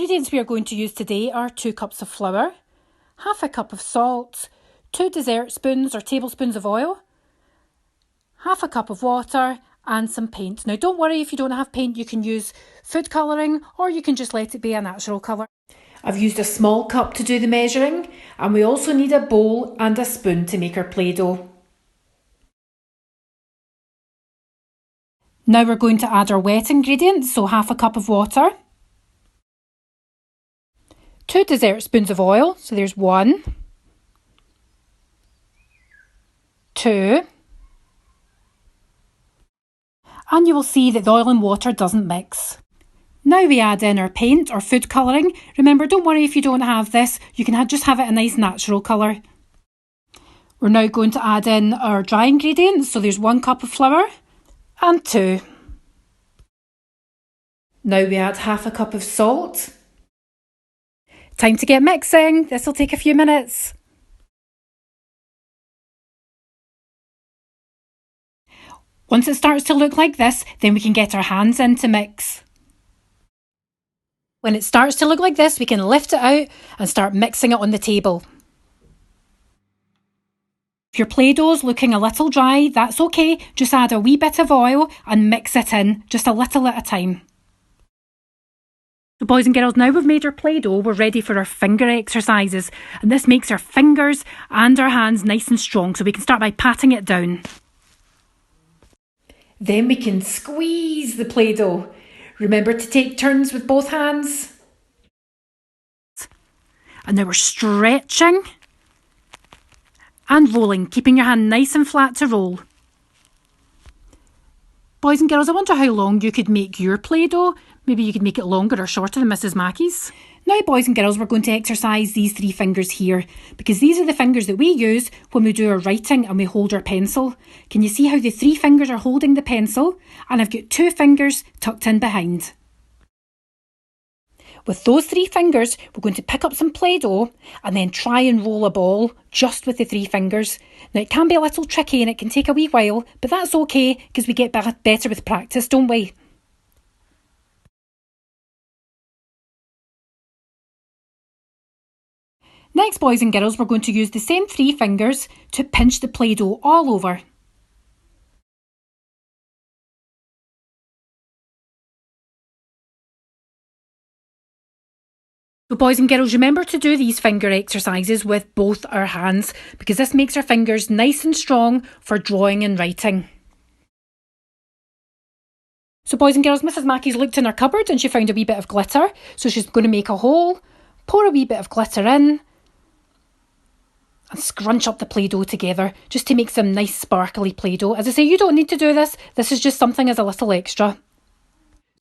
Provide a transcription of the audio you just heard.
ingredients we are going to use today are 2 cups of flour, half a cup of salt, 2 dessert spoons or tablespoons of oil, half a cup of water and some paint. Now don't worry if you don't have paint, you can use food colouring or you can just let it be a natural colour. I've used a small cup to do the measuring, and we also need a bowl and a spoon to make our Play-Doh. Now we're going to add our wet ingredients, so half a cup of water, 2 dessert spoons of oil, so there's 1, 2, and you will see that the oil and water doesn't mix. Now we add in our paint or food colouring. Remember, don't worry if you don't have this, you can just have it a nice natural colour. We're now going to add in our dry ingredients, so there's 1 cup of flour and 2. Now we add half a cup of salt. Time to get mixing, this will take a few minutes. Once it starts to look like this, then we can get our hands in to mix. When it starts to look like this, we can lift it out and start mixing it on the table. If your Play-Doh is looking a little dry, that's okay. Just add a wee bit of oil and mix it in, just a little at a time. So boys and girls, now we've made our Play-Doh, we're ready for our finger exercises. And this makes our fingers and our hands nice and strong, so we can start by patting it down. Then we can squeeze the Play-Doh. Remember to take turns with both hands. And now we're stretching and rolling, keeping your hand nice and flat to roll. Boys and girls, I wonder how long you could make your Play-Doh. Maybe you could make it longer or shorter than Mrs. Mackie's. Now, boys and girls, we're going to exercise these 3 fingers here, because these are the fingers that we use when we do our writing and we hold our pencil. Can you see how the 3 fingers are holding the pencil? And I've got 2 fingers tucked in behind. With those 3 fingers, we're going to pick up some Play-Doh and then try and roll a ball just with the 3 fingers. Now, it can be a little tricky and it can take a wee while, but that's okay because we get better with practice, don't we? Next, boys and girls, we're going to use the same 3 fingers to pinch the Play-Doh all over. So boys and girls, remember to do these finger exercises with both our hands, because this makes our fingers nice and strong for drawing and writing. So boys and girls, Mrs. Mackie's looked in her cupboard and she found a wee bit of glitter. So she's going to make a hole, pour a wee bit of glitter in, and scrunch up the Play-Doh together just to make some nice sparkly Play-Doh. As I say, you don't need to do this. This is just something as a little extra.